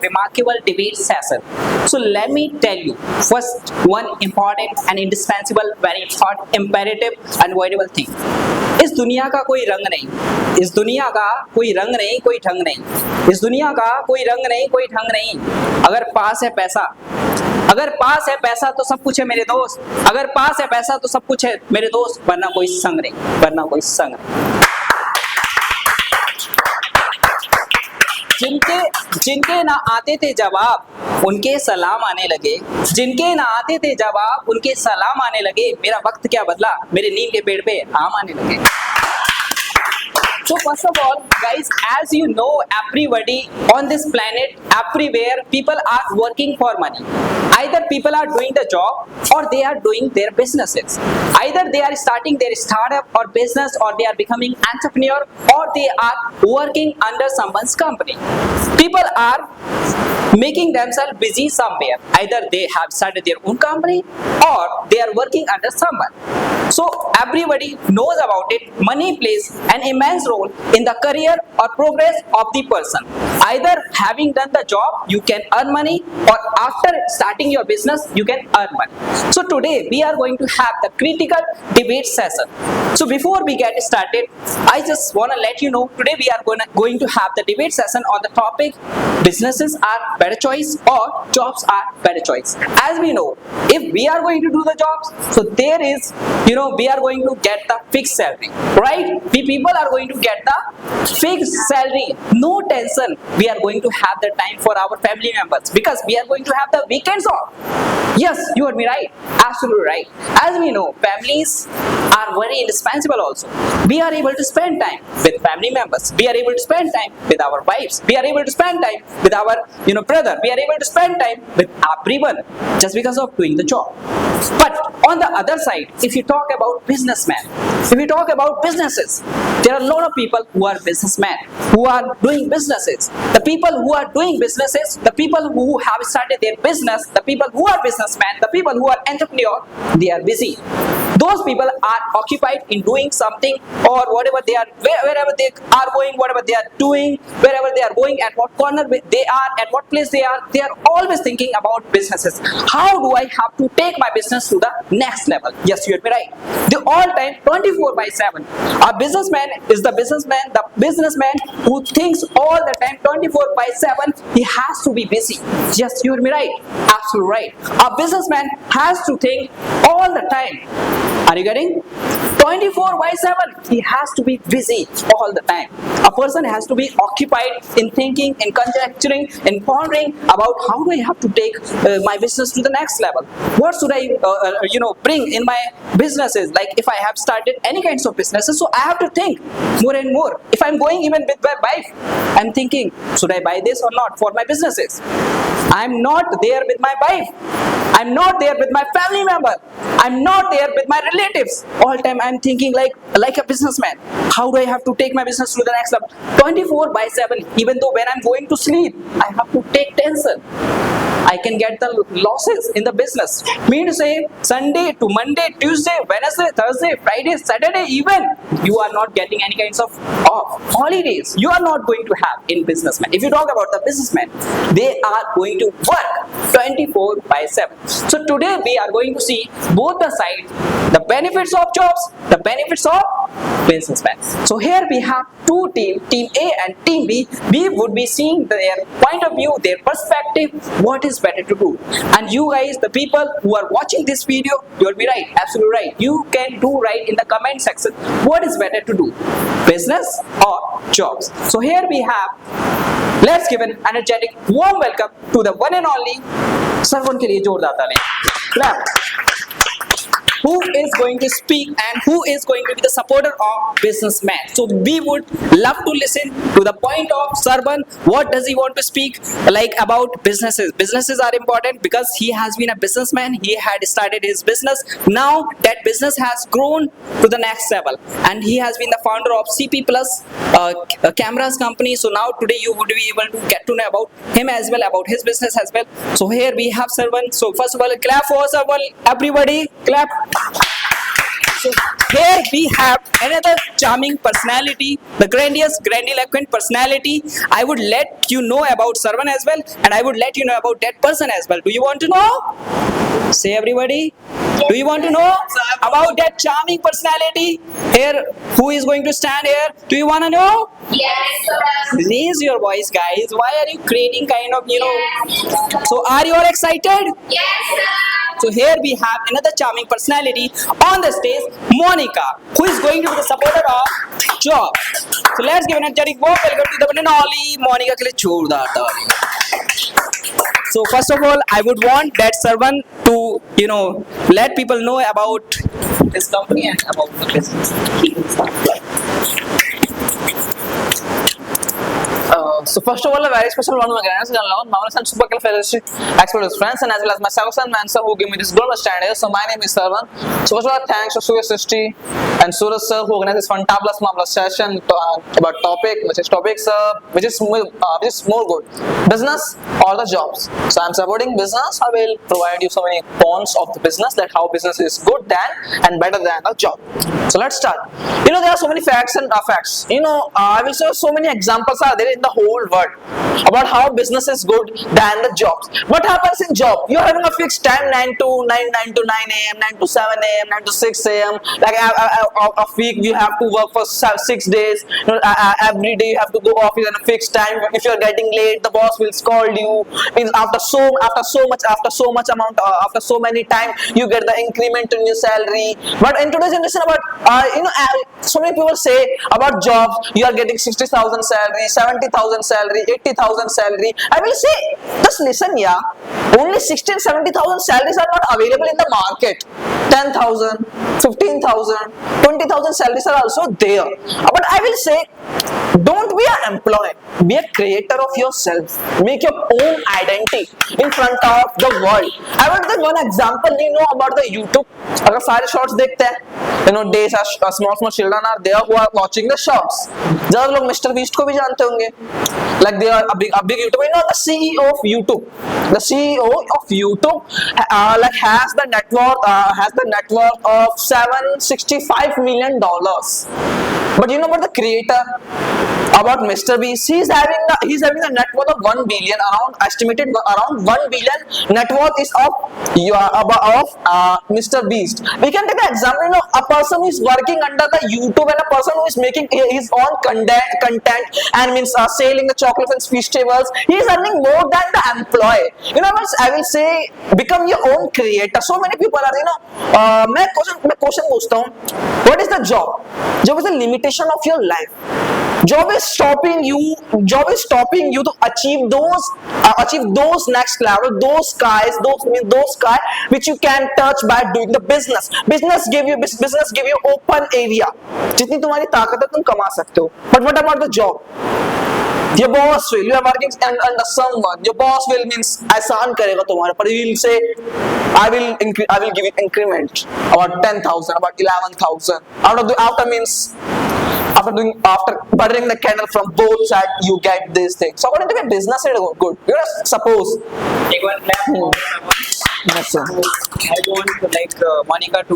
remarkable debate session. So let me tell you first one important and indispensable, very important, imperative, unavoidable thing. इस दुनिया का कोई रंग नहीं, इस दुनिया का कोई रंग नहीं, कोई ढंग नहीं, इस दुनिया का कोई रंग नहीं, कोई ढंग नहीं। अगर पास है पैसा, अगर पास है पैसा तो सब कुछ है मेरे दोस्त, अगर पास है पैसा तो सब कुछ है मेरे दोस्त, वरना कोई संग नहीं, वरना कोई संग नहीं। जिनके ना आते थे जवाब उनके सलाम आने लगे, जिनके ना आते थे जवाब उनके सलाम आने लगे। मेरा वक्त क्या बदला, मेरे नीम के पेड़ पे आम आने लगे। So first of all, guys, as you know, everybody on this planet, everywhere, people are working for money. Either people are doing the job or they are doing their businesses. Either they are starting their startup or business, or they are becoming entrepreneur, or they are working under someone's company. People are making themselves busy somewhere. Either they have started their own company or they are working under someone. So everybody knows about it. Money plays an immense role in the career or progress of the person. Either having done the job you can earn money, or after starting your business you can earn money. So today we are going to have the critical debate session. So before we get started, I just want to let you know today we are going to have the debate session on the topic businesses are better choice or jobs are better choice. As we know, if we are going to do the jobs, so there is, we are going to get the fixed salary, right? We people are going to get the fixed salary, no tension. We are going to have the time for our family members because we are going to have the weekends off. Yes, you heard me right, absolutely right. As we know, families are very indispensable also. We are able to spend time with family members, we are able to spend time with our wives, we are able to spend time with our brother, we are able to spend time with everyone just because of doing the job. But on the other side, if you talk about businessmen, if you talk about businesses, there are a lot of people who are businessmen, who are doing businesses. The people who are doing businesses, the people who have started their business, the people who are businessmen, the people who are entrepreneur, they are busy. Those people are occupied in doing something, or whatever they are, wherever they are going, whatever they are doing, wherever they are going, at what corner they are, at what place they are always thinking about businesses. How do I have to take my business to the next level? Yes, you heard me right. The all time 24/7. A businessman is the businessman who thinks all the time 24/7. He has to be busy. Yes, you heard me right. Absolutely right. A businessman has to think all the time. Are you getting? 24/7. He has to be busy all the time. A person has to be occupied in thinking, in conjecturing, in pondering about how do I have to take my business to the next level. What should I, bring in my businesses? Like if I have started any kinds of businesses, so I have to think more and more. If I'm going even with my wife, I'm thinking, should I buy this or not for my businesses? I'm not there with my wife. I'm not there with my family member. I'm not there with my relatives. All time I'm thinking like a businessman. How do I have to take my business to the next level? 24/7. Even though when I'm going to sleep, I have to take tension. I can get the losses in the business. Mean to say, Sunday to Monday, Tuesday, Wednesday, Thursday, Friday, Saturday, even you are not getting any kinds of off. Holidays you are not going to have in businessmen. If you talk about the businessmen, they are going to work 24/7. So today we are going to see both the sides, the benefits of jobs, the benefits of businessmen. So here we have two teams, Team A and Team B. We would be seeing their point of view, their perspective, what is better to do. And you guys, the people who are watching this video, you'll be right, absolutely right. You can do right in the comment section. What is better to do, business or jobs? So here we have, let's give an energetic warm welcome to the one and only Sarvan ke liye जोरदार ताली. Clap. Who is going to speak and who is going to be the supporter of businessman. So we would love to listen to the point of Sarvan. What does he want to speak like about businesses? Businesses are important because he has been a businessman. He had started his business. Now that business has grown to the next level, and he has been the founder of CP Plus cameras company. So now today you would be able to get to know about him as well, about his business as well. So here we have Sarvan. So first of all, clap for Sarvan, everybody. Clap. So here we have another charming personality, the grandiloquent personality. I would let you know about Sarvan as well, and I would let you know about that person as well. Do you want to know? Say everybody. Do you want to know about that charming personality? Here, who is going to stand here? Do you want to know? Yes, sir. Raise your voice, guys. Why are you creating kind of, So are you all excited? Yes, sir. So here we have another charming personality on the stage, Monica, who is going to be the supporter of Job. So let's give an energetic warm welcome to the one and only Monica के लिए जोरदार ताली. So first of all, I would want that Sarvan to, let people know about this company and about the business. So first of all, a very special one again is Mama's and Supercal Fellowship expert with friends and as well as myself and Mansa who gave me this global stand here. So my name is Sarvan. So first of all, thanks to Surya Srishti and Suraj sir who organized this fantabulous marvelous session about which is more good, business or the jobs. So I'm supporting business. I will provide you so many points of the business, that how business is good than and better than a job. So let's start. There are so many facts and facts. I will say so many examples are there in the whole world about how business is good than the jobs. What happens in job? You're having a fixed time 9 to 9 a.m., 9 to 7 a.m., 9 to 6 a.m. Like a week you have to work for 6 days. Every day you have to go office at a fixed time. If you're getting late, the boss will scold you. Means after so many time you get the increment in your salary. But in today's generation, about so many people say about jobs, you are getting 60,000 salary, 70,000 salary, 80,000 salary. I will say, just listen, yeah. Only 60,000 and 70,000 salaries are not available in the market. 10,000, 15,000, 20,000 salaries are also there. But I will say, don't be an employee. Be a creator of yourself. Make your own identity in front of the world. I will take one example. About the YouTube. अगर सारे shorts देखते हैं, days are small children are there who are watching the shorts. ज़्यादा लोग Mr. Beast को भी जानते होंगे. Like they are a big YouTuber. The CEO of YouTube. The CEO of YouTube has the net worth of $765 million. But about the creator, about Mr. Beast, he's having a net worth of 1 billion, estimated around 1 billion net worth is of Mr. Beast. We can take an example, a person who is working under the YouTube and a person who is making his own content and means selling the chocolates and festivals, he is earning more than the employee. I will say, become your own creator. So many people are, मैं question पूछता हूँ, what is the job? Job is the limitation of your life. Job is stopping you to achieve those next level, those skies which you can touch by doing the business. Business give you open area. जितनी तुम्हारी ताकत है तुम कमा सकते हो. But what about the job? Your boss will, you are working under someone. Your boss will means आसान करेगा तुम्हारे पर. He will say, I will give you increment about 10,000, about 11,000. After buttering the candle from both sides, you get this thing. So according to me, business is good. Suppose. Take one clap. Yes, sir. I want Monica to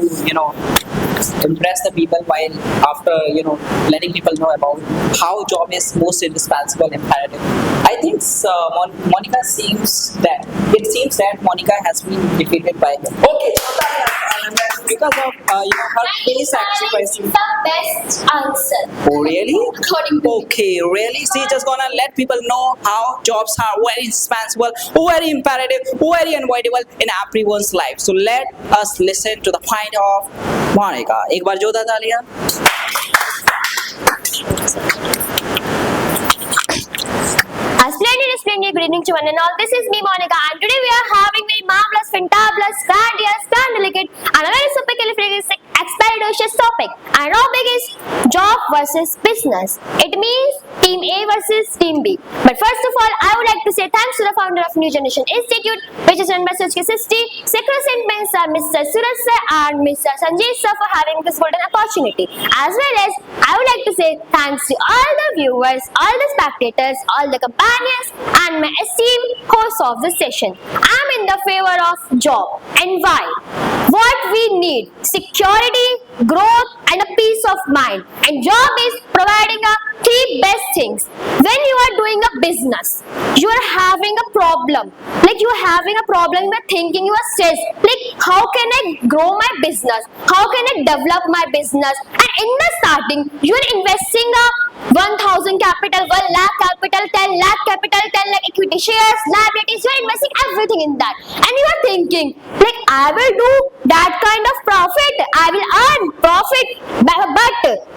impress the people while after letting people know about how job is most indispensable imperative. I think Monica seems that Monica has been defeated by him. Okay, because of her face sacrificing. The best answer. Oh really? According to me. Okay, really? She's just gonna let people know how jobs are very indispensable, very imperative, very unavoidable in everyone's life. So let us listen to the point of Monica. एक बार जोरदार तालियां. Splendid, good evening to one and all. This is me, Monica, and today we are having very marvelous, fantabulous, grandiose, grandiloquent, and a very supercalifragistic, expialidocious topic. And our topic is job versus business. It means Team A versus Team B. But first of all, I would like to say thanks to the founder of New Generation Institute, which is run by Suchki Sisti, Secret Minister Mr. Suraj sir and Mr. Sanjay sir for having this golden opportunity. As well as I would like to say thanks to all the viewers, all the spectators, all the companions, and my esteemed host of this session. I'm in the favor of job. And why? What we need: security, growth and a peace of mind. And job is providing a three best things. When you are doing a business, you are having a problem. Like you are having a problem, you are thinking, you are stressed. Like how can I grow my business? How can I develop my business? And in the starting, you are investing a 1,000 capital, 1 lakh capital, 10 lakh capital, 10 lakh equity shares, liabilities. You are investing everything in that. And you are thinking, like I will do that kind of profit. I will earn profit. But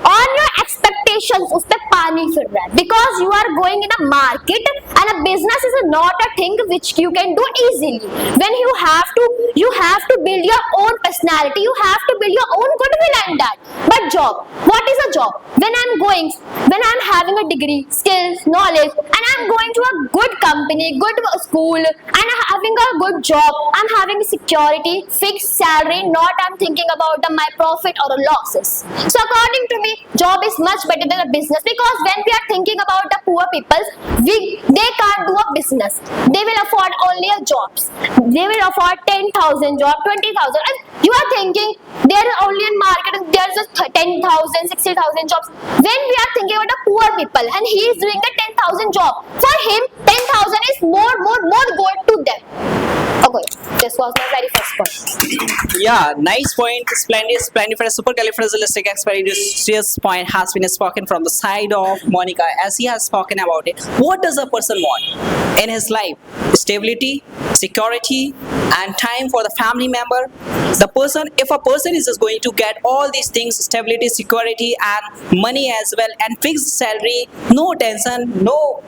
on your expectations, उस पे पानी फिर रहा है. Because you are going in a market and a business is not a thing which you can do easily. When you have to build your own personality. You have to build your own goodwill and that. But job, what is a job? When I'm having a degree, skills, knowledge, and I'm going to a good company, good school, and I'm having a good job, I'm having security, fixed salary, not I'm thinking about my profit or losses. So according to me, job is much better than a business, because when we are thinking about the poor people, they can't do a business. They will afford only a jobs. They will afford 10,000 job, 20,000, and you are thinking there is only in market there's a 10,000, 60,000 jobs. When we are thinking about the poor people and he is doing the 10,000 job, for him 10,000 is more good to them. Okay, this was my very first point. Yeah, nice point. Splendiferous, supercalifragilisticexpialidocious point has been spoken from the side of Monica, as he has spoken about it. What does a person want in his life? Stability, security, and time for the family member. If a person is just going to get all these things, stability, security, and money as well, and fixed salary, no tension, no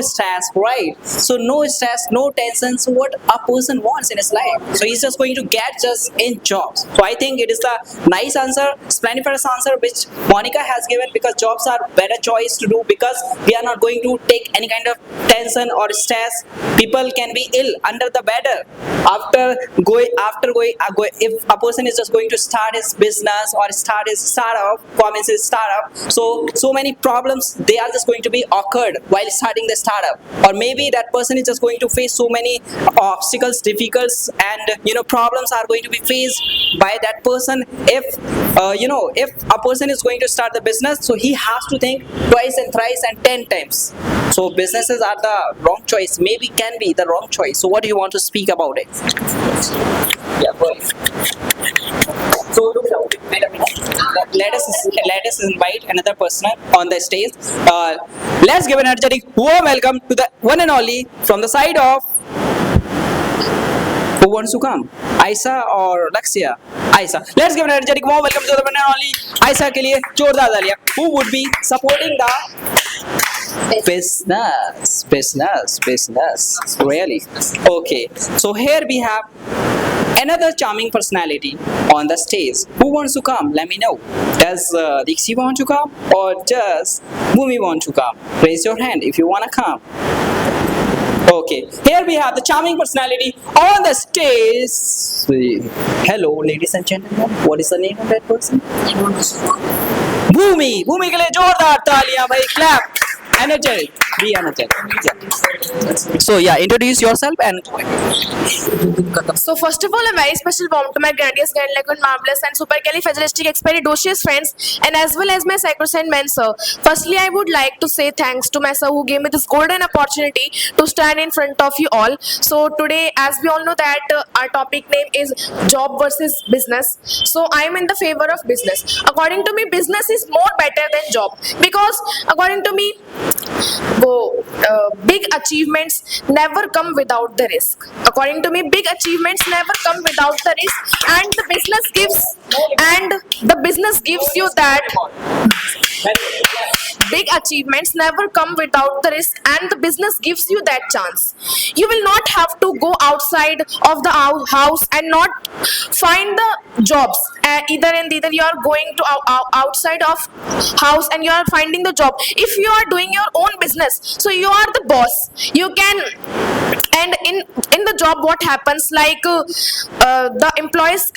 stress, right? So no stress, no tension. So what a person wants in his life, so he's just going to get just in jobs. So I think it is the nice answer, splendiferous answer which Monica has given, because jobs are better choice to do, because we are not going to take any kind of tension or stress. People can be ill under the bed if a person is just going to start his business or start his startup, so many problems they are just going to be occurred while starting the startup. Or maybe that person is just going to face so many obstacles, difficulties, and problems are going to be faced by that person. If a person is going to start the business, so he has to think twice and thrice and 10 times. So businesses are the wrong choice, maybe can be the wrong choice. So what do you want to speak about it? Yeah, go ahead. So let us invite another person on the stage. Let's give an energetic warm welcome to the one and only from the side of, who wants to come? Aisa or Laxia? Aisa. Let's give an energetic warm welcome to the one and only Aisa के लिए जोरदार तालियां. Who would be supporting the business? Really? Okay. So here we have another charming personality on the stage. Who wants to come? Let me know. Does Dixie want to come, or does Bhumi want to come? Raise your hand if you want to come. Okay, here we have the charming personality on the stage. Hello, ladies and gentlemen. What is the name of that person? Bhumi. Bhumi के लिए जोरदार तालियां भाई. Clap. Energetic. Be energetic. Yeah. So yeah, introduce yourself and. So first of all, a very special warm to my grandiose, grand, liquid, marvelous, and supercalifragilisticexpialidocious friends, and as well as my sacrosanct men, sir. Firstly, I would like to say thanks to my sir who gave me this golden opportunity to stand in front of you all. So today, as we all know that our topic name is job versus business. So I am in the favor of business. According to me, business is more better than job, because according to me, big achievements never come without the risk. According to me, big achievements never come without the risk, and the business gives you that. Big achievements never come without the risk, and the business gives you that chance. You will not have to go outside of the house and not find the jobs. Either you are going to outside of house and you are finding the job. If you are doing your own business, so you are the boss. You can. And in the job, what happens, like the employees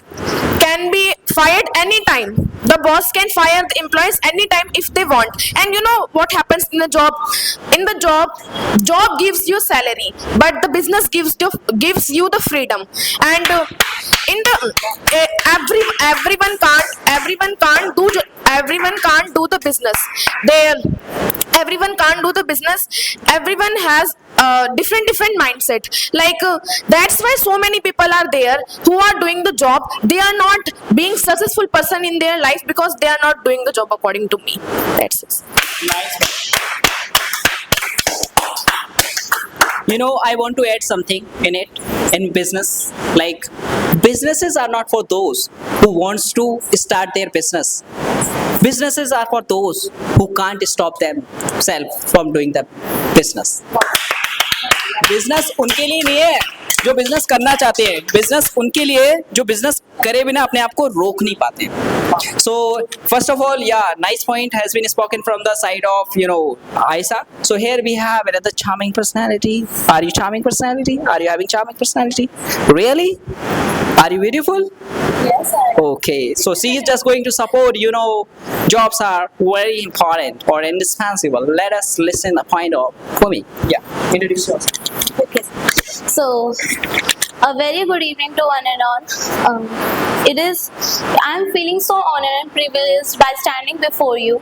can be fired anytime. The boss can fire the employees anytime if they want. And you know what happens in the job? In the job gives you salary, but the business gives you the freedom. And in the everyone can't do the business. Everyone can't do the business. Everyone has different mindset. Like that's why so many people are there who are doing the job. They are not being successful person in their life because they are not doing the job according to me. That's it. Nice. You know, I want to add something in it. In business, like businesses are not for those who wants to start their business. Businesses are for those who can't stop themselves from doing the business. Business उनके लिए नहीं है जो business करना चाहते हैं, business उनके लिए जो बिजनेस करे बिना अपने आप को रोक नहीं पाते. So first of all, yeah, nice point has been spoken from the side of, you know, Aisa. So here we have another charming personality. Are you charming personality? Are you having charming personality? Really? Are you beautiful? Yes, sir. Okay, so she is just going to support, you know, jobs are very important or indispensable. Let us listen the point of Kumi. Yeah, introduce yourself. Okay. So, a very good evening to one and all. I'm feeling so honored and privileged by standing before you.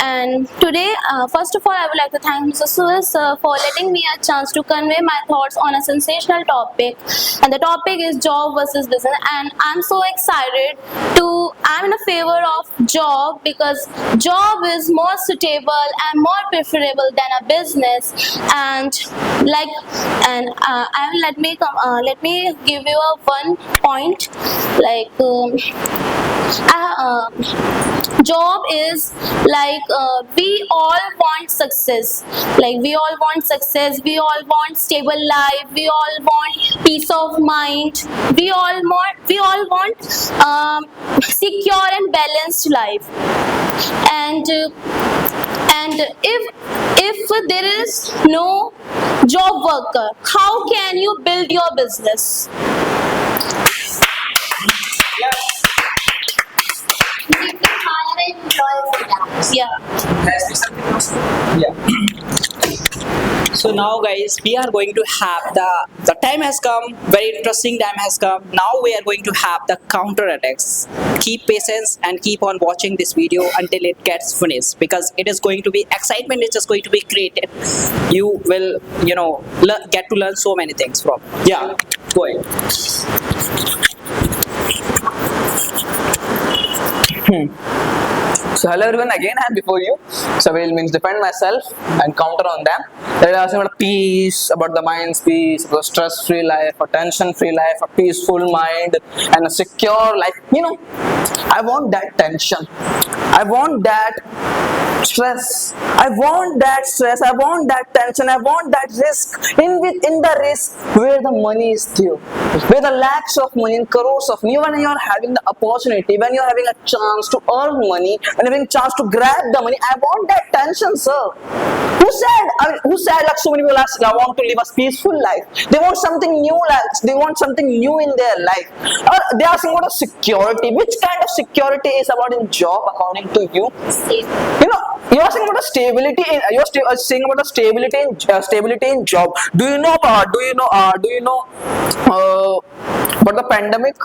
And today, first of all, I would like to thank Mr. Suez sir for letting me a chance to convey my thoughts on a sensational topic. And the topic is job versus business. And I'm so excited I'm in a favor of job because job is more suitable and more preferable than a business. And let me give you a one point. Like job is like we all want success. Like we all want success. We all want stable life. We all want peace of mind. We all want secure and balanced life. And if there is no job worker, how can you build your business? Yeah. So now guys, we are going to have the time has come, very interesting time has come. Now we are going to have the counter attacks. Keep patience and keep on watching this video until it gets finished because it is going to be excitement, it's just going to be created. You will, you know, get to learn so many things from. Yeah, go ahead. So hello everyone, again I am before you. So I will defend myself and counter on them. They are asking about peace, about the mind's peace, about stress-free life, a tension-free life, a peaceful mind, and a secure life. You know, I want that tension. I want that stress. I want that stress. I want that tension. I want that risk. In the risk where the money is due, where the lakhs of money and crores of money, when you are having the opportunity, when you are having a chance to earn money, when you are having a chance to grab the money, I want that tension, sir. Who said like so many people ask, I want to live a peaceful life. They want something new, they want something new in their life. Or they are asking about security. Which kind of security is about in job according to you? You know, you are saying about the stability. You are saying about the stability in job. Do you know about the pandemic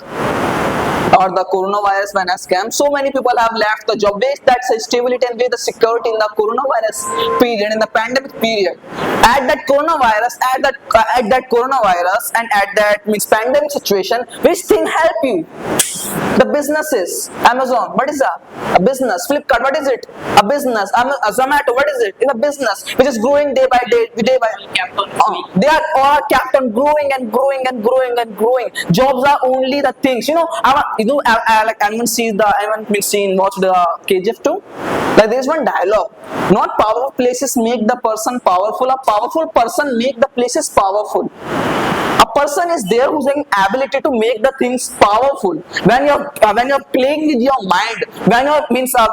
or the coronavirus when I scam? So many people have left the job. Where that stability and where the security in the coronavirus period, in the pandemic period. At that coronavirus and at that pandemic situation, which thing help you? The businesses. Amazon, what is that? A business. Flipkart, what is it? A business. Zomato, what is it? In a business which is growing day by day. They are all kept on growing and growing and growing and growing. Jobs are only the things. You know, watch the KGF 2. Like there is one dialogue. Not powerful places make the person powerful. A powerful person make the places powerful. A person is there who's having ability to make the things powerful. When you're playing with your mind, when you're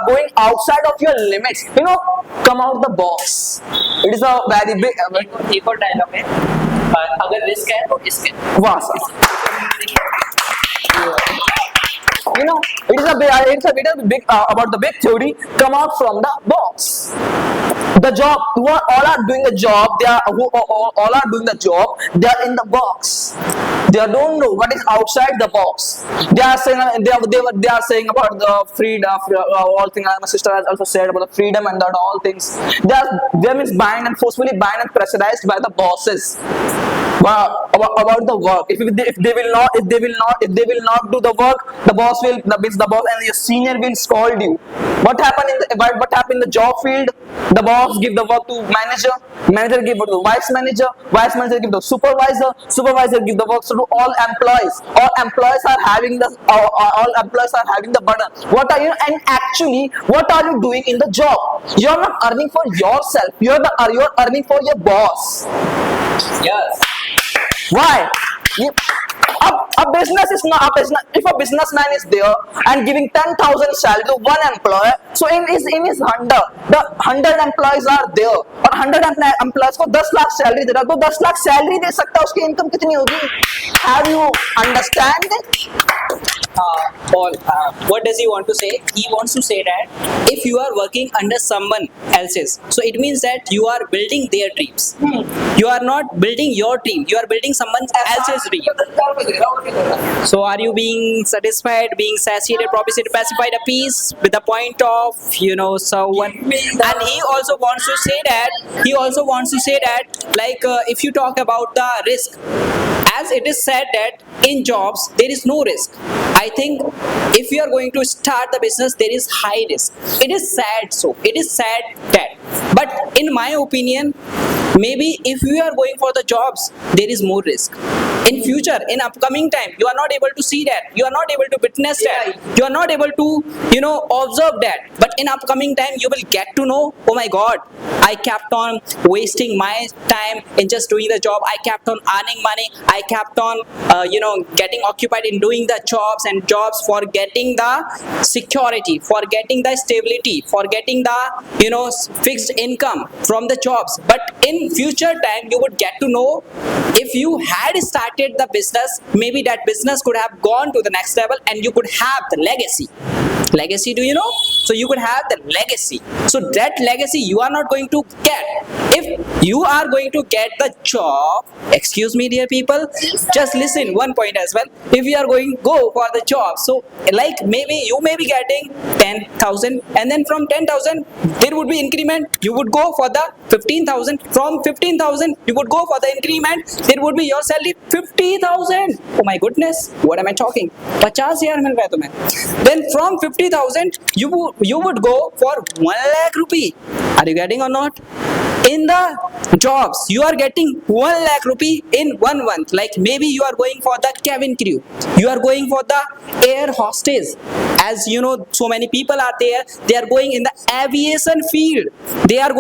going outside of your limits, you know, come out the box. It is a very big. एक और dialogue है, अगर risk है तो इसके. वाह. you know, it's a big about the big theory come out from the box. The job, who are all are doing the job, they are all are doing the job, they are in the box. They don't know what is outside the box. They are saying they are saying about the freedom, all things. My sister has also said about the freedom and that all things. They means bind and forcefully bind and pressurized by the bosses. About the work. If they will not do the work, the boss and your senior will scold you. What happened in the job field? The boss give the work to manager give it to the vice manager give the supervisor give the work to all employees. All employees are having the burden. What are you doing in the job? You are not earning for yourself. You are earning for your boss. Yes. Why? A business is not a business. If a businessman is there and giving 10,000 salary to one employer, so in his 100 employees are there, और 100 employees को 10 lakh salary दे रहा, तो 10 lakh salary दे सकता है, उसकी income कितनी होगी? Have you understand it? Paul, what does he want to say? He wants to say that if you are working under someone else's, so it means that you are building their dreams. You are not building your dream. You are building someone else's dream. So are you being satisfied, being satiated, propitiated, pacified, appeased with the point of someone? And he also wants to say that like if you talk about the risk, as it is said that in jobs there is no risk. I think if you are going to start the business, there is high risk. It is sad that. But in my opinion, maybe if you are going for the jobs, there is more risk. In future, in upcoming time, you are not able to see that. You are not able to witness that. You are not able to, observe that. But in upcoming time, you will get to know, oh my God, I kept on wasting my time in just doing the job. I kept on earning money. I kept on, getting occupied in doing the jobs, for getting the security, for getting the stability, for getting the, fixed income from the jobs. But in future time, you would get to know, if you had started the business, maybe that business could have gone to the next level and you could have the legacy. Legacy, do you know? So you could have the legacy. So that legacy you are not going to get. If you are going to get the job, excuse me dear people, just listen one point as well. If you are going to go for the job, so like maybe you may be getting 10,000 and then from 10,000 there would be increment. You would go for the 15,000. From 15,000 you would go for the increment. There would be your salary 50,000. Oh my goodness, what am I talking? 50,000 मिल रहा है तुम्हें. Then from 50,000 you would go for 1 lakh rupee. Are you getting or not? In the jobs, you are getting 1 lakh rupee in 1 month. Like maybe you are going for the cabin crew. You are going for the air hostess. As you know, so many people are there. They are going in the aviation field. They are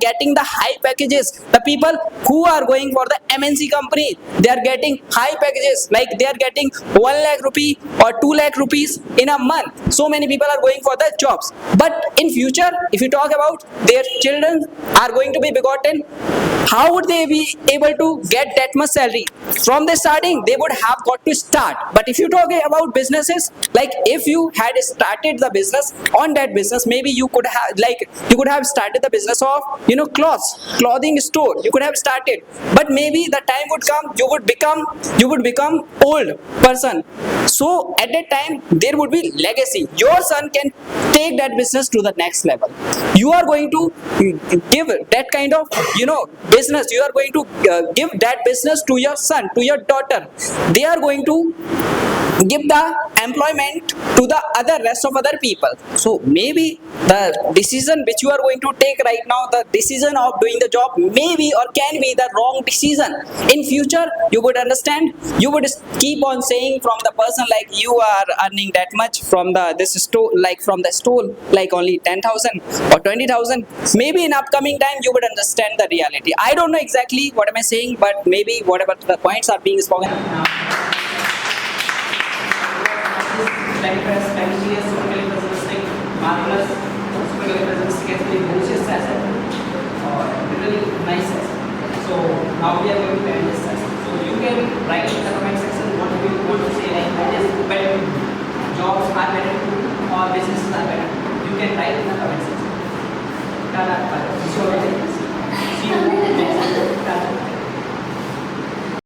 getting the high packages. The people who are going for the MNC company, they are getting high packages. Like they are getting 1 lakh rupee or 2 lakh rupees in a month. So many people are going for the jobs. But in future, if you talk about their children are going to be begotten, how would they be able to get that much salary? From the starting, they would have got to start. But if you talk about businesses, like if you had started the business on that business, maybe you could have started the business of clothing store. You could have started, but maybe the time would come, you would become old person. So at that time there would be legacy. Your son can take that business to the next level. You are going to give that kind of business. You are going to give that business to your son, to your daughter. They are going to give the employment to the rest of other people. So maybe the decision which you are going to take right now, the decision of doing the job, maybe or can be the wrong decision. In future, you would understand. You would keep on saying from the person like you are earning that much from this store, like from the store, like only 10,000 or 20,000. Maybe in upcoming time you would understand the reality. I don't know exactly what am I saying, but maybe whatever the points are being spoken. Marvelous, really nice session. So now we are going to end this session. So you can write in the comment section what you want to say, like that is better नमस्कार